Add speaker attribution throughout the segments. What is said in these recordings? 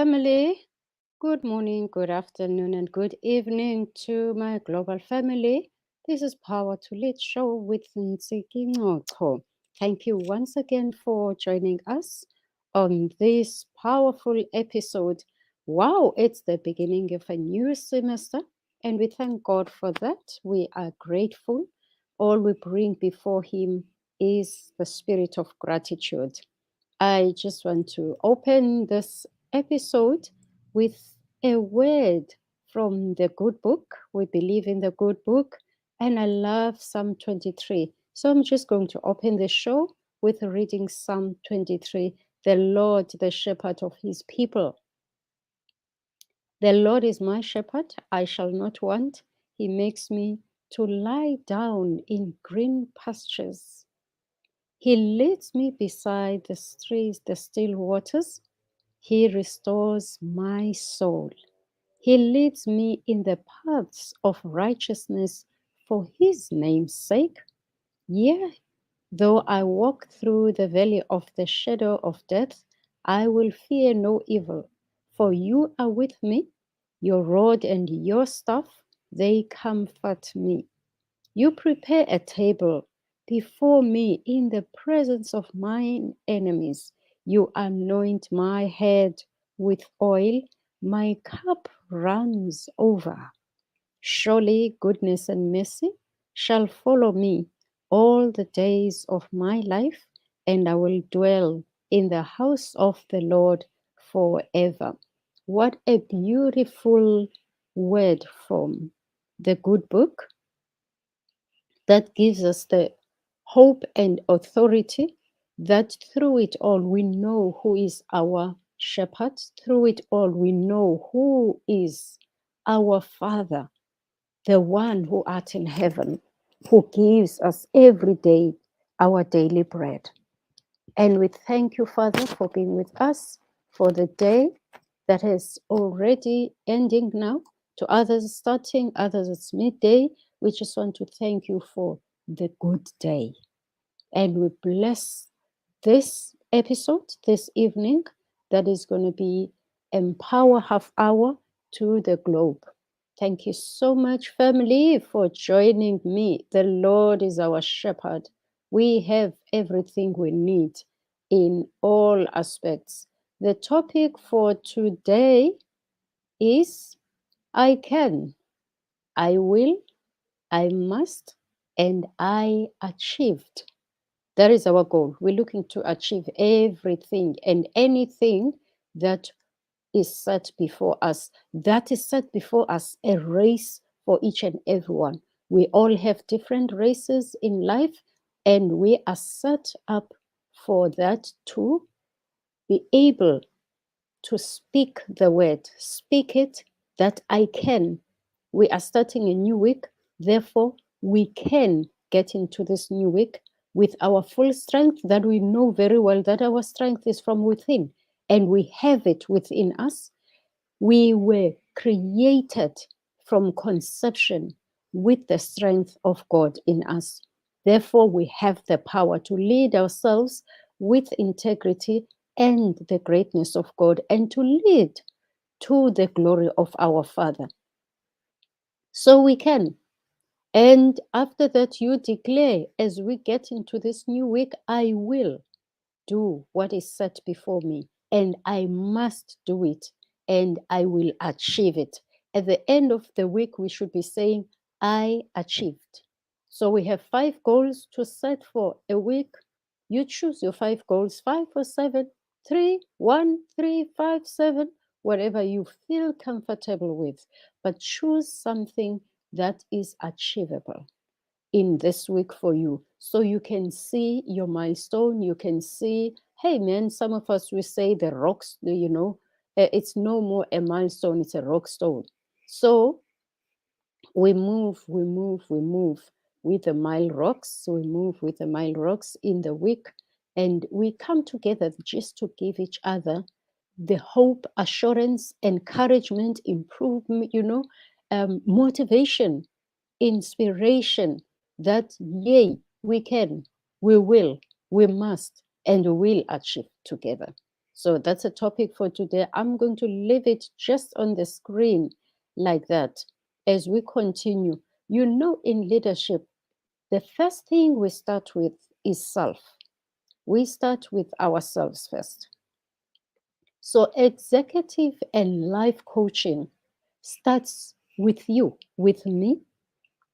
Speaker 1: family. Good morning, good afternoon, and good evening to my global family. This is Power to Lead Show with Ntsiki Ncoco. Thank you once again for joining us on this powerful episode. Wow, it's the beginning of a new semester, and we thank God for that. We are grateful. All we bring before Him is the spirit of gratitude. I just want to open this episode with a word from the good book. We believe in the good book, and I love Psalm 23. So I'm just going to open the show with reading Psalm 23. The Lord, the shepherd of his people. The Lord is my shepherd, I shall not want. He makes me to lie down in green pastures. He leads me beside the streams, the still waters. He restores my soul. He leads me in the paths of righteousness for his name's sake. Yea, though I walk through the valley of the shadow of death, I will fear no evil, for you are with me. Your rod and your staff, they comfort me. You prepare a table before me in the presence of mine enemies. You anoint my head with oil. My cup runs over. Surely goodness and mercy shall follow me all the days of my life, and I will dwell in the house of the Lord forever. What a beautiful word from the good book that gives us the hope and authority that through it all we know who is our shepherd. Through it all we know who is our Father, the one who art in heaven, who gives us every day our daily bread. And we thank you, Father, for being with us for the day that is already ending now. To others starting, others it's midday. We just want to thank you for the good day. And we bless this episode this evening that is going to be Empower Half Hour to the Globe. Thank you so much, family, for joining me. The Lord is our shepherd. We have everything we need in all aspects. The topic for today is I can, I will, I must, and I achieved. That is our goal. We're looking to achieve everything and anything that is set before us. That is set before us, a race for each and everyone. We all have different races in life, and we are set up for that to be able to speak the word, speak it that I can. We are starting a new week, therefore, we can get into this new week with our full strength that we know very well that our strength is from within and we have it within us. We were created from conception with the strength of God in us. Therefore, we have the power to lead ourselves with integrity and the greatness of God and to lead to the glory of our Father. So we can. And after that, you declare, as we get into this new week, I will do what is set before me, and I must do it, and I will achieve it. At the end of the week, we should be saying, I achieved. So we have 5 goals to set for a week. You choose your 5 goals, 5 or 7, 3, 1, 3, 5, 7, whatever you feel comfortable with, but choose something that is achievable in this week for you, so you can see your milestone. You can see, hey man, some of us, we say the rocks, it's no more a milestone, it's a rock stone. So we move with the mile rocks. We move with the mile rocks in the week, and we come together just to give each other the hope, assurance, encouragement, improvement, motivation, inspiration that, yay, we can, we will, we must, and we will achieve together. So that's a topic for today. I'm going to leave it just on the screen like that as we continue. In leadership, the first thing we start with is self. We start with ourselves first. So, executive and life coaching starts with you, with me.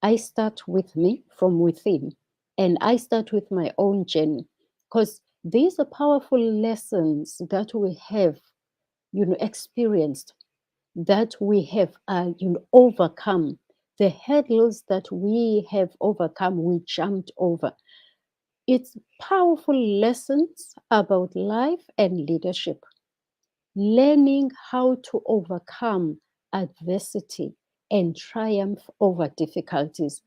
Speaker 1: I start with me from within, and I start with my own journey because these are powerful lessons that we have, experienced, that we have, overcome. The hurdles that we have overcome, we jumped over. It's powerful lessons about life and leadership, learning how to overcome adversity and triumph over difficulties.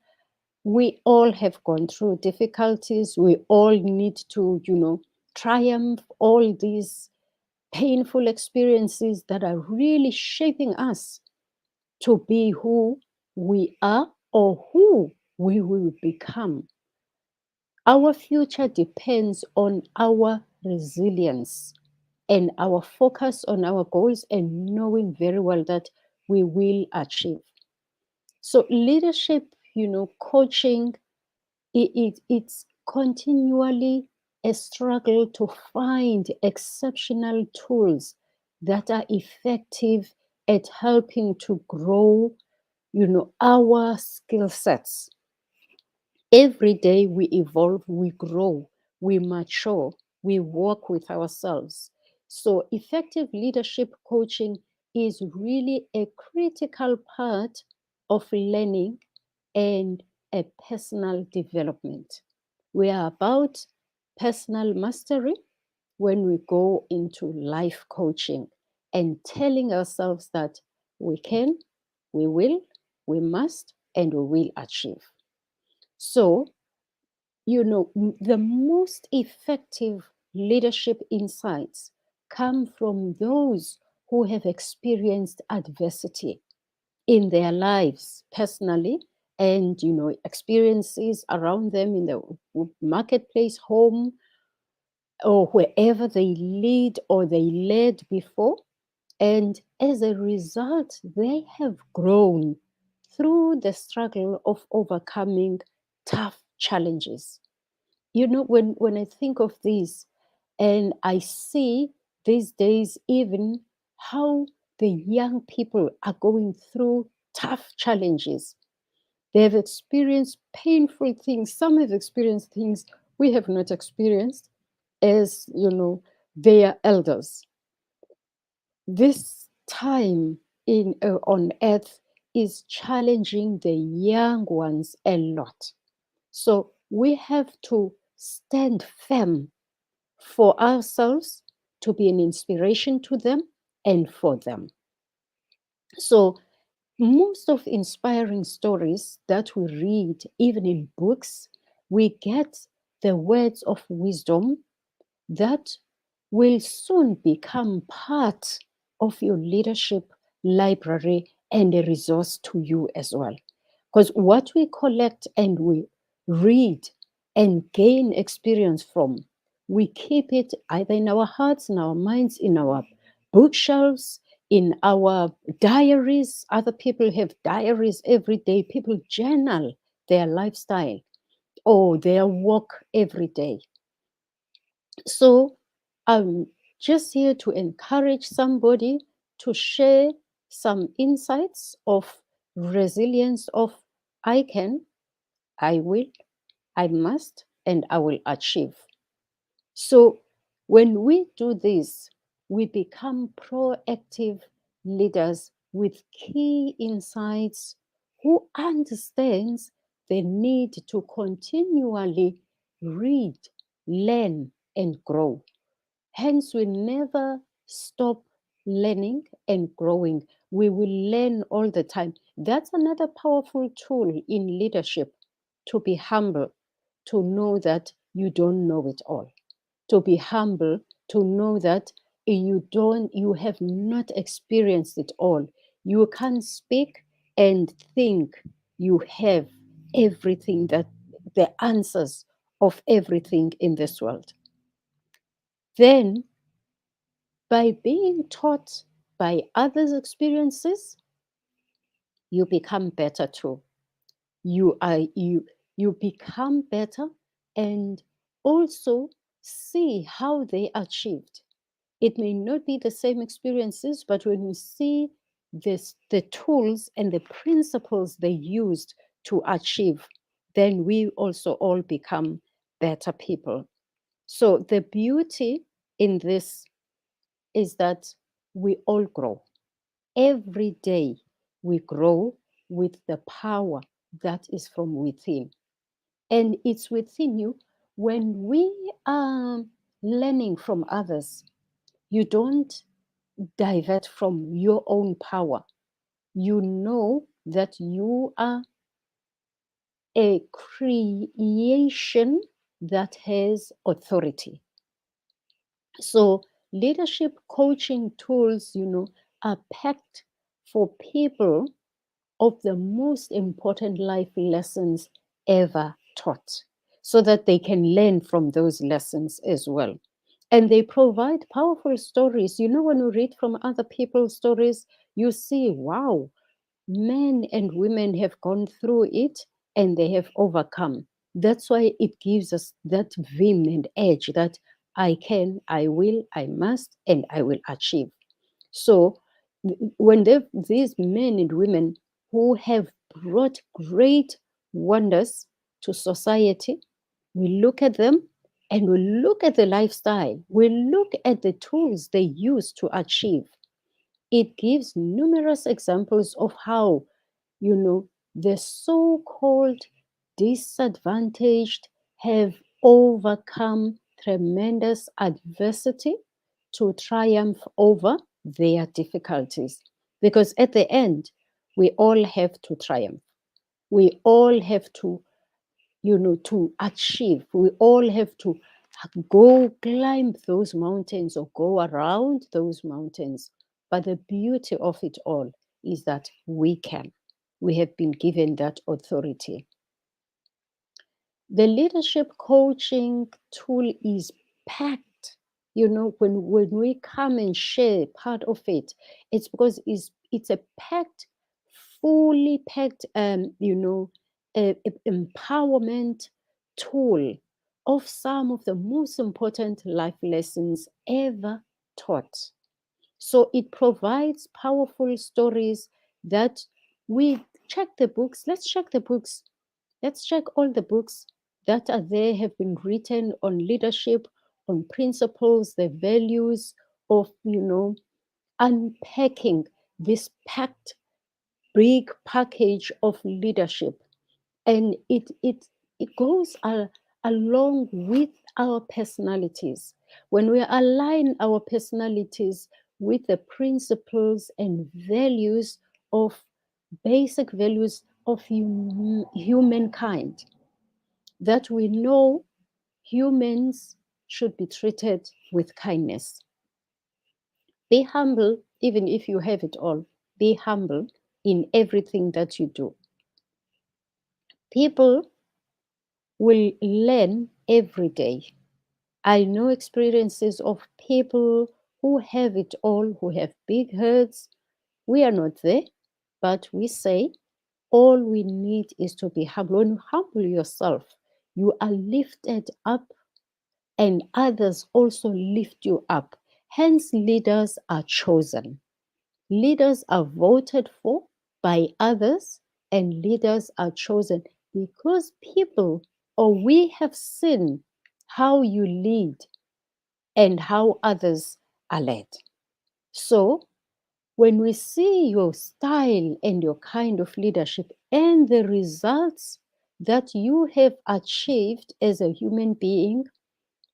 Speaker 1: We all have gone through difficulties. We all need to, triumph all these painful experiences that are really shaping us to be who we are or who we will become. Our future depends on our resilience and our focus on our goals and knowing very well that we will achieve. So, leadership, coaching, it's continually a struggle to find exceptional tools that are effective at helping to grow, our skill sets. Every day we evolve, we grow, we mature, we work with ourselves. So, effective leadership coaching is really a critical part of learning and a personal development. We are about personal mastery when we go into life coaching and telling ourselves that we can, we will, we must, and we will achieve. So, the most effective leadership insights come from those who have experienced adversity in their lives personally and experiences around them in the marketplace, home, or wherever they lead or they led before. And as a result, they have grown through the struggle of overcoming tough challenges. When I think of this and I see these days even how the young people are going through tough challenges. They have experienced painful things. Some have experienced things we have not experienced as, their elders. This time on earth is challenging the young ones a lot. So we have to stand firm for ourselves to be an inspiration to them and for them. So most of inspiring stories that we read, even in books, we get the words of wisdom that will soon become part of your leadership library and a resource to you as well. Because what we collect and we read and gain experience from, we keep it either in our hearts, in our minds, in our bookshelves, in our diaries. Other people have diaries every day. People journal their lifestyle or their work every day. So I'm just here to encourage somebody to share some insights of resilience of I can, I will, I must, and I will achieve. So when we do this, we become proactive leaders with key insights who understands the need to continually read, learn, and grow. Hence, we never stop learning and growing. We will learn all the time. That's another powerful tool in leadership, to be humble, to know that you don't know it all, to be humble, to know that you have not experienced it all. You can speak and think you have everything, that the answers of everything in this world. Then By being taught by others' experiences, you become better too. You become better and also see how they achieved. It may not be the same experiences, but when you see the tools and the principles they used to achieve, then we also all become better people. So the beauty in this is that we all grow. Every day we grow with the power that is from within. And it's within you. When we are learning from others, you don't divert from your own power. You know that you are a creation that has authority. So leadership coaching tools, are packed for people of the most important life lessons ever taught so that they can learn from those lessons as well. And they provide powerful stories. When you read from other people's stories, you see, wow, men and women have gone through it and they have overcome. That's why it gives us that vim and edge that I can, I will, I must, and I will achieve. So when these men and women who have brought great wonders to society, we look at them and we look at the lifestyle, we look at the tools they use to achieve. It gives numerous examples of how, the so called disadvantaged have overcome tremendous adversity to triumph over their difficulties. Because at the end, we all have to triumph. We all have to achieve. We all have to go climb those mountains or go around those mountains. But the beauty of it all is that we can. We have been given that authority. The leadership coaching tool is packed. When we come and share part of it, it's because it's a packed, fully packed, empowerment tool of some of the most important life lessons ever taught. So it provides powerful stories that we check the books. Let's check the books. Let's check all the books that are there, have been written on leadership, on principles, the values of, unpacking this packed big package of leadership. And it goes along with our personalities. When we align our personalities with the principles and values of basic values of humankind, that we know humans should be treated with kindness. Be humble, even if you have it all. Be humble in everything that you do. People will learn every day. I know experiences of people who have it all, who have big heads. We are not there, but we say all we need is to be humble. When you humble yourself, you are lifted up and others also lift you up. Hence, leaders are chosen. Leaders are voted for by others, and leaders are chosen because people or we have seen how you lead and how others are led. So, when we see your style and your kind of leadership and the results that you have achieved as a human being,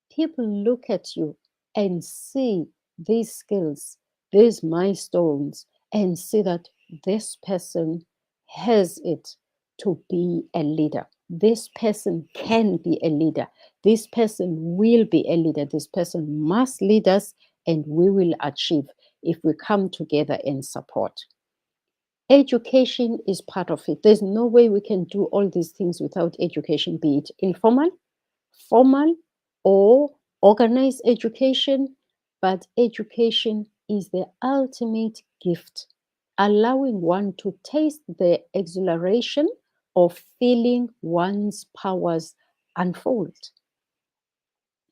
Speaker 1: people look at you and see these skills, these milestones, and see that this person has it to be a leader. This person can be a leader. This person will be a leader. This person must lead us, and we will achieve if we come together and support. Education is part of it. There's no way we can do all these things without education, be it informal, formal, or organized education. but education is the ultimate gift, allowing one to taste the exhilaration of feeling one's powers unfold.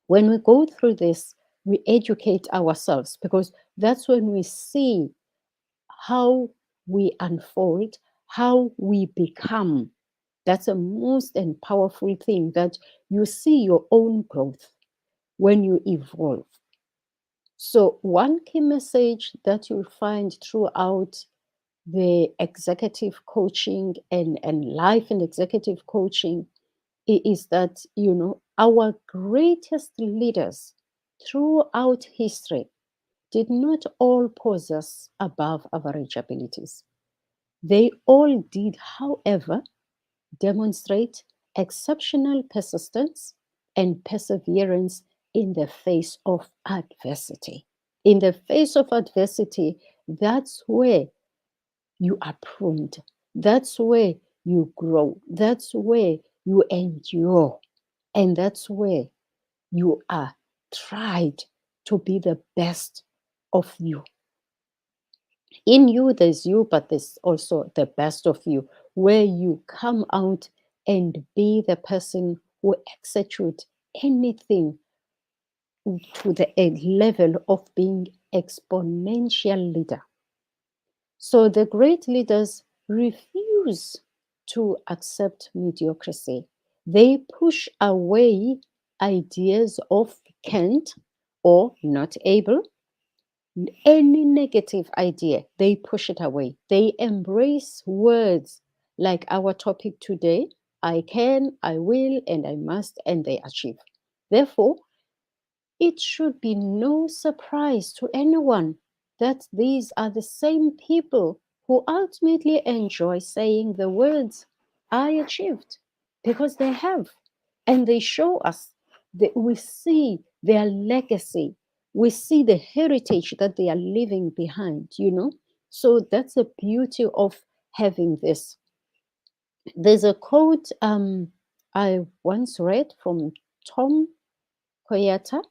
Speaker 1: When we go through this, we educate ourselves because that's when we see how we unfold, how we become. That's the most and powerful thing, that you see your own growth when you evolve. So, one key message that you'll find throughout the executive coaching and life and executive coaching is that, our greatest leaders throughout history did not all possess above average abilities. They all did, however, demonstrate exceptional persistence and perseverance in the face of adversity. In the face of adversity, that's where you are pruned. That's where you grow. That's where you endure. And that's where you are tried to be the best of you. In you, there's you, but there's also the best of you, where you come out and be the person who execute anything to the level of being exponential leader. So the great leaders refuse to accept mediocrity. They push away ideas of can't or not able. Any negative idea, they push it away. They embrace words like our topic today: I can, I will, and I must, and they achieve. Therefore, it should be no surprise to anyone that these are the same people who ultimately enjoy saying the words, I achieved, because they have. And they show us that we see their legacy, we see the heritage that they are leaving behind. So that's the beauty of having this. There's a quote I once read from Tom Koyata.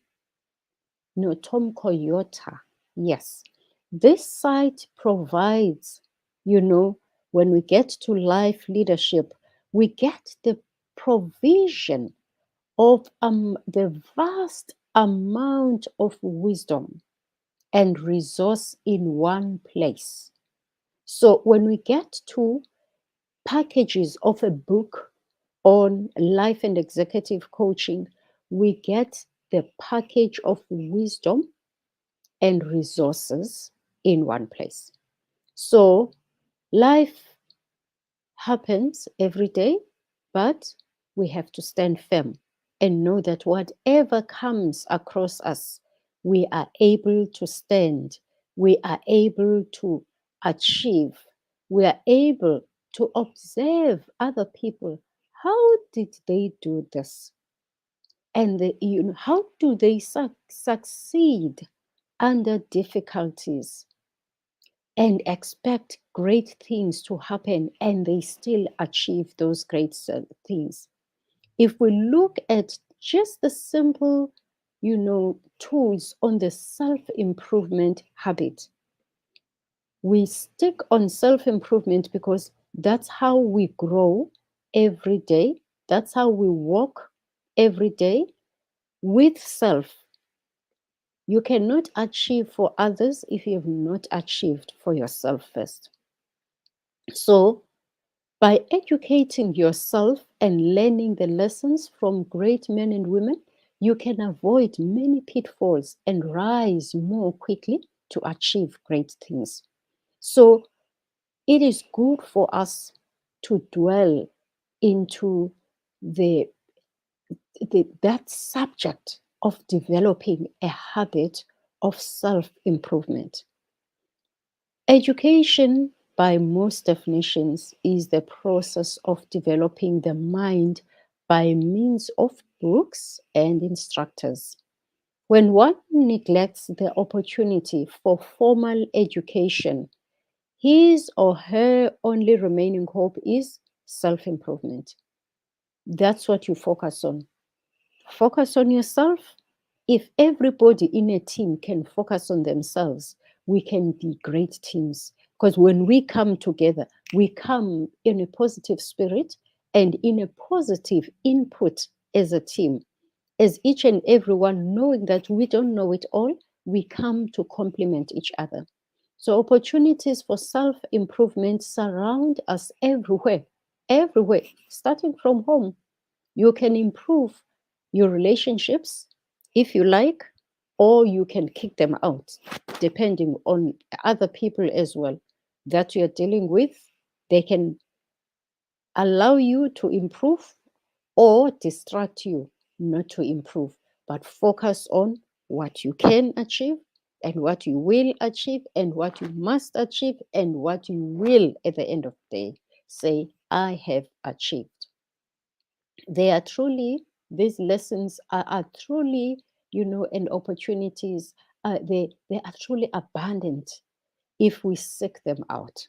Speaker 1: No, Tom Koyota. Yes. This site provides, when we get to life leadership, we get the provision of the vast amount of wisdom and resource in one place. So when we get to packages of a book on life and executive coaching, we get the package of wisdom and resources in one place. So life happens every day, but we have to stand firm and know that whatever comes across us, we are able to stand, we are able to achieve, we are able to observe other people. How did they do this? And how do they succeed under difficulties and expect great things to happen, and they still achieve those great things? If we look at just the simple, tools on the self-improvement habit, we stick on self-improvement because that's how we grow every day. That's how we walk every day with self. You cannot achieve for others if you have not achieved for yourself first. So, by educating yourself and learning the lessons from great men and women, you can avoid many pitfalls and rise more quickly to achieve great things. So, it is good for us to dwell into the that subject of developing a habit of self-improvement. Education, by most definitions, is the process of developing the mind by means of books and instructors. When one neglects the opportunity for formal education, his or her only remaining hope is self-improvement. That's what you focus on. Focus on yourself, If everybody in a team can focus on themselves, we can be great teams. Because when we come together, we come in a positive spirit and in a positive input as a team. As each and everyone knowing that we don't know it all, we come to complement each other. So opportunities for self-improvement surround us everywhere, starting from home. You can improve your relationships if you like, or you can kick them out, depending on other people as well that you're dealing with. They can allow you to improve or distract you not to improve, but focus on what you can achieve and what you will achieve and what you must achieve and what you will at the end of the day say, I have achieved. They are truly, these lessons are truly, and opportunities, they are truly abundant if we seek them out.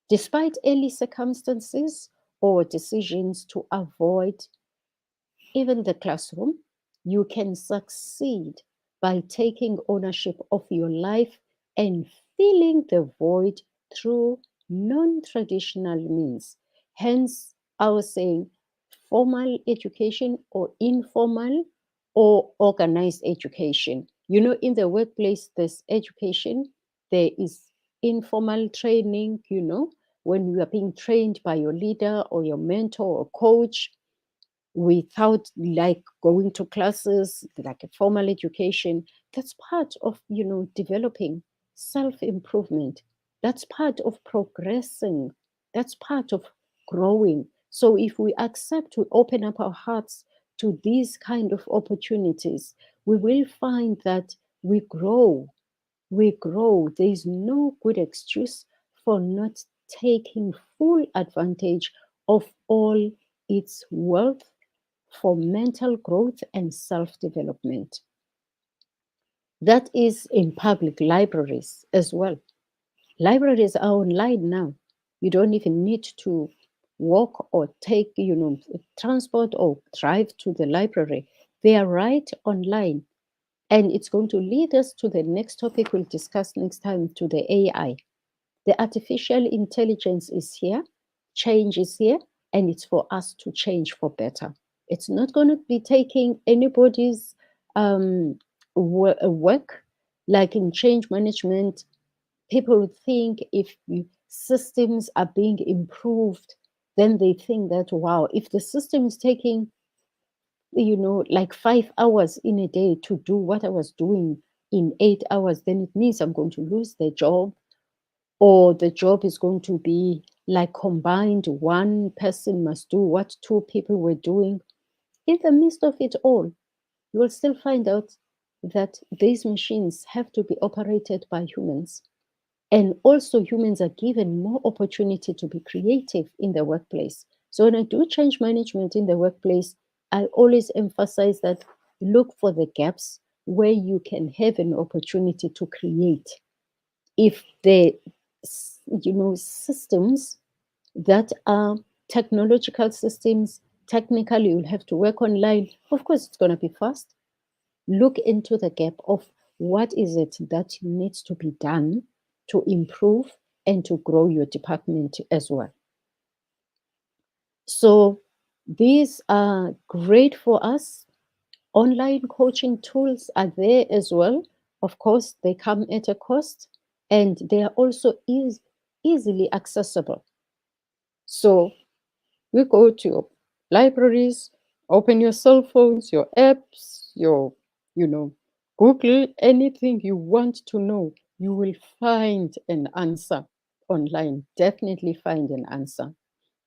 Speaker 1: Despite early circumstances or decisions to avoid even the classroom, you can succeed by taking ownership of your life and filling the void through non traditional means. Hence, I was saying formal education or informal or organized education. In the workplace, there's education, there is informal training, when you are being trained by your leader or your mentor or coach without like going to classes like a formal education. That's part of developing self-improvement. That's part of progressing. That's part of growing. So if we accept to open up our hearts to these kind of opportunities, we will find that we grow. There is no good excuse for not taking full advantage of all its wealth for mental growth and self development. That is in public libraries as well. Libraries are online now. You don't even need to walk or take, transport or drive to the library. They are right online. And it's going to lead us to the next topic we'll discuss next time, to the AI. The artificial intelligence is here, change is here, and it's for us to change for better. It's not going to be taking anybody's work, like in change management. People think if systems are being improved, then they think that, wow, if the system is taking, like 5 hours in a day to do what I was doing in 8 hours, then it means I'm going to lose the job, or the job is going to be like combined. One person must do what two people were doing. In the midst of it all, you will still find out that these machines have to be operated by humans. And also, humans are given more opportunity to be creative in the workplace. So, when I do change management in the workplace, I always emphasize that look for the gaps where you can have an opportunity to create. If the systems that are technological systems, technically you'll have to work online, of course it's going to be fast. Look into the gap of what is it that needs to be done to improve and to grow your department as well. So these are great for us. Online coaching tools are there as well. Of course, they come at a cost, and they are also easily accessible. So you go to your libraries, open your cell phones, your apps, you know, Google anything you want to know. You will find an answer online. Definitely find an answer.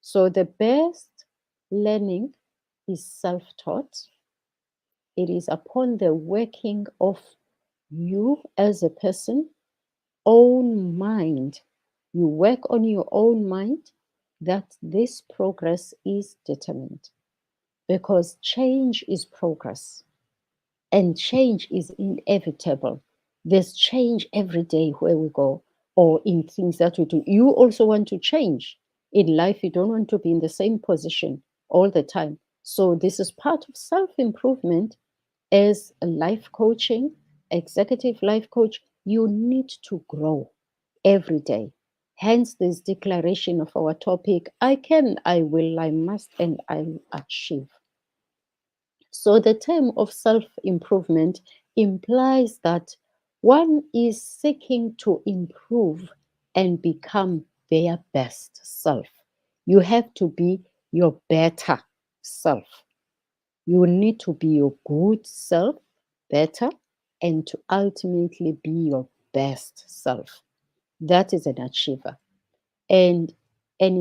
Speaker 1: So the best learning is self-taught. It is upon the working of you as a person, own mind. You work on your own mind, that this progress is determined. Because change is progress and change is inevitable. There's change every day where we go or in things that we do. You also want to change. In life, you don't want to be in the same position all the time. So, this is part of self improvement. As a life coaching, executive life coach, you need to grow every day. Hence, this declaration of our topic: I can, I will, I must, and I'll achieve. So, the term of self improvement implies that one is seeking to improve and become their best self. You have to be your better self. You need to be your good self, better, and to ultimately be your best self. That is an achiever. And an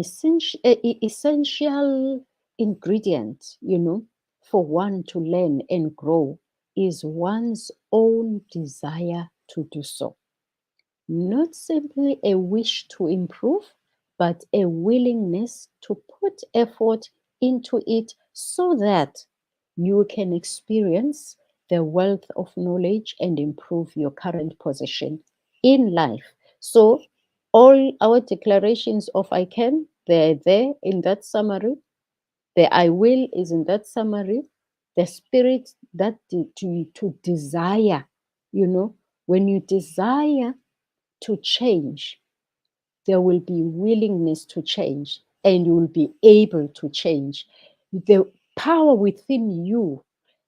Speaker 1: essential ingredient, for one to learn and grow is one's own desire to do so. Not simply a wish to improve, but a willingness to put effort into it so that you can experience the wealth of knowledge and improve your current position in life. So, all our declarations of I can, they're there in that summary. The I will is in that summary. The spirit that to desire, when you desire to change, there will be willingness to change and you will be able to change. The power within you,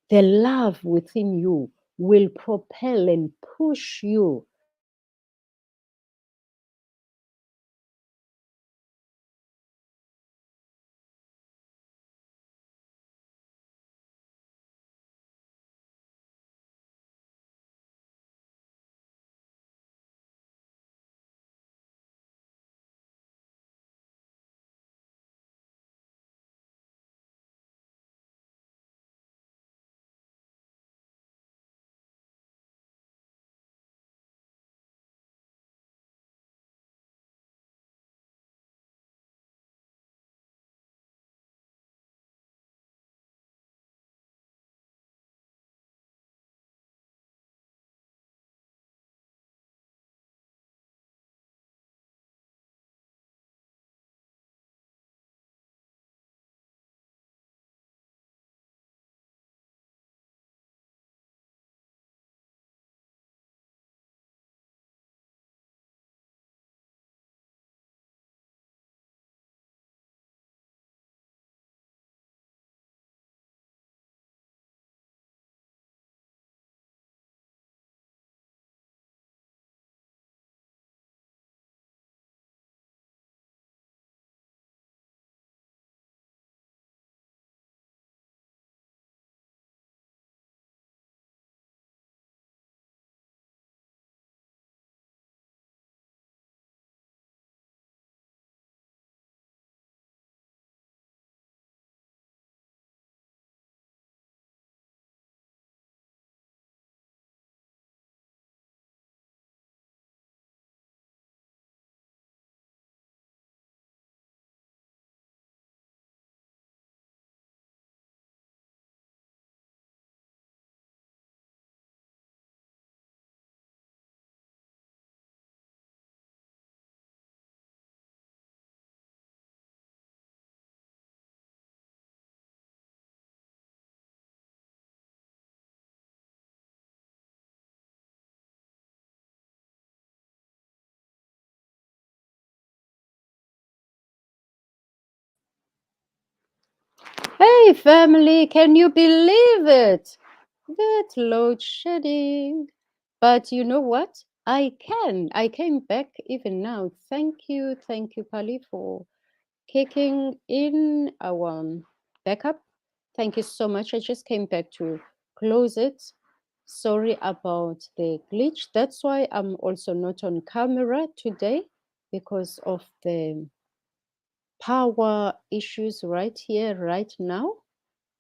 Speaker 1: the love within you will propel and push you Hey, family, can you believe it? That load shedding. But you know what? I can. I came back even now. Thank you, Pali, for kicking in our backup. Thank you so much. I just came back to close it. Sorry about the glitch. That's why I'm also not on camera today because of the power issues right here, right now.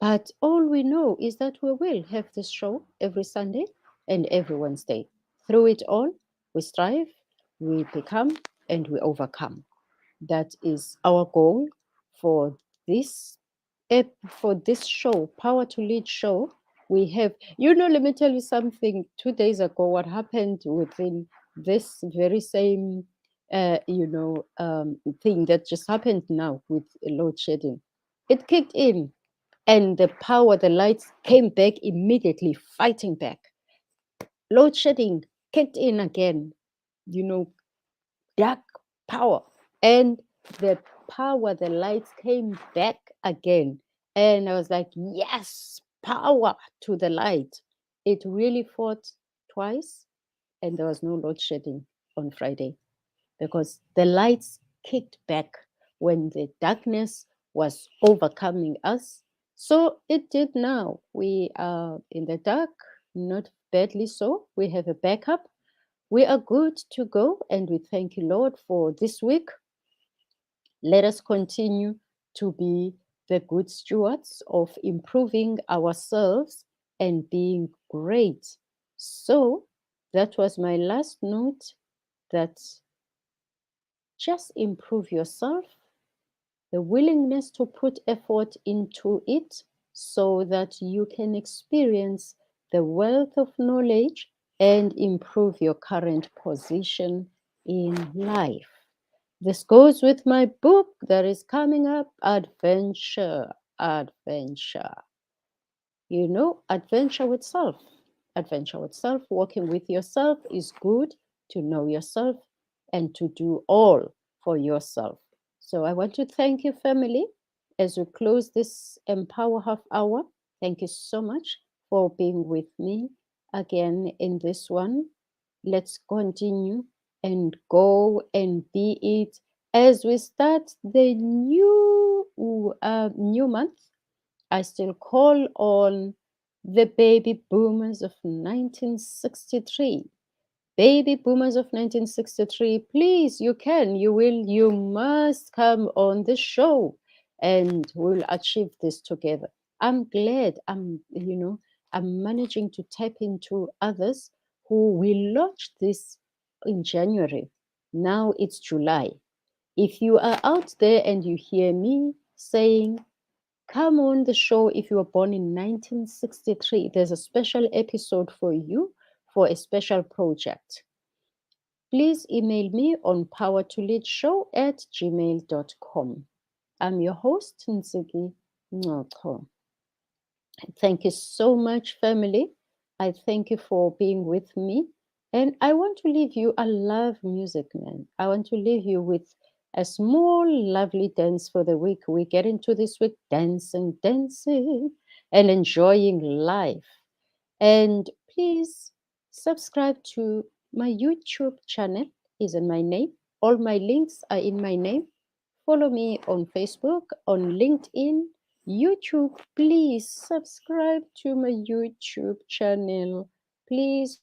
Speaker 1: But all we know is that we will have this show every Sunday and every Wednesday. Through it all, we strive, we become, and we overcome. That is our goal for this for this show, Power to Lead show. We have, let me tell you something. 2 days ago, what happened within this very same, thing that just happened now with load shedding. It kicked in and the power, the lights came back immediately, fighting back. Load shedding kicked in again, you know, dark power. And the power, the lights came back again. And I was like, yes, power to the light. It really fought twice, and there was no load shedding on Friday because the lights kicked back when the darkness was overcoming us. So it did now. We are in the dark, not badly so. We have a backup. We are good to go, and we thank you, Lord, for this week. Let us continue to be the good stewards of improving ourselves and being great. So that was my last note, that just improve yourself, the willingness to put effort into it so that you can experience the wealth of knowledge and improve your current position in life. This goes with my book that is coming up, Adventure. Adventure. You know, adventure with self. Adventure with self, working with yourself is good, to know yourself and to do all for yourself. So I want to thank you, family, as we close this Empower Half Hour. Thank you so much for being with me again in this one. Let's continue and go and be it as we start the new month. I still call on the baby boomers of 1963. Baby boomers of 1963, please, you can, you will, you must come on the show and we'll achieve this together. I'm glad I'm managing to tap into others who will launch this in January. Now it's July. If you are out there and you hear me saying, come on the show if you were born in 1963. There's a special episode for you for a special project. Please email me on powertoleadshow@gmail.com. I'm your host, Ntsiki Ncoco. Thank you so much, family. I thank you for being with me. And I want to leave you, I love music, man. I want to leave you with a small, lovely dance for the week. We get into this week dancing, dancing, and enjoying life. And please subscribe to my YouTube channel, is in my name. All my links are in my name. Follow me on Facebook, on LinkedIn, YouTube. Please subscribe to my YouTube channel. Please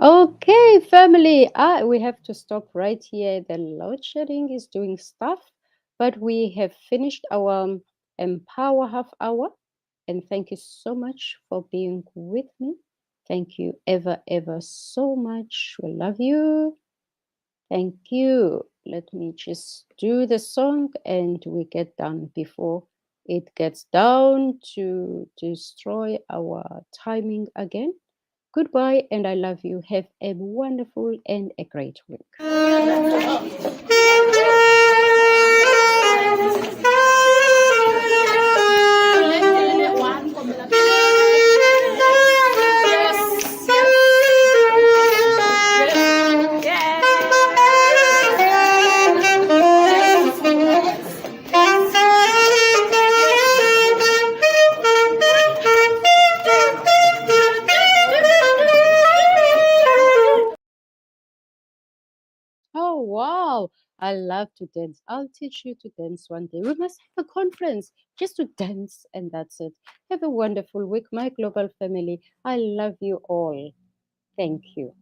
Speaker 1: Okay, family. We have to stop right here. The load shedding is doing stuff, but we have finished our Empower half hour. And thank you so much for being with me. Thank you ever so much. We love you. Thank you. Let me just do the song and we get done before it gets down to destroy our timing again. Goodbye, and I love you. Have a wonderful and a great week. Oh, wow. I love to dance. I'll teach you to dance one day. We must have a conference just to dance, and that's it. Have a wonderful week, my global family. I love you all. Thank you.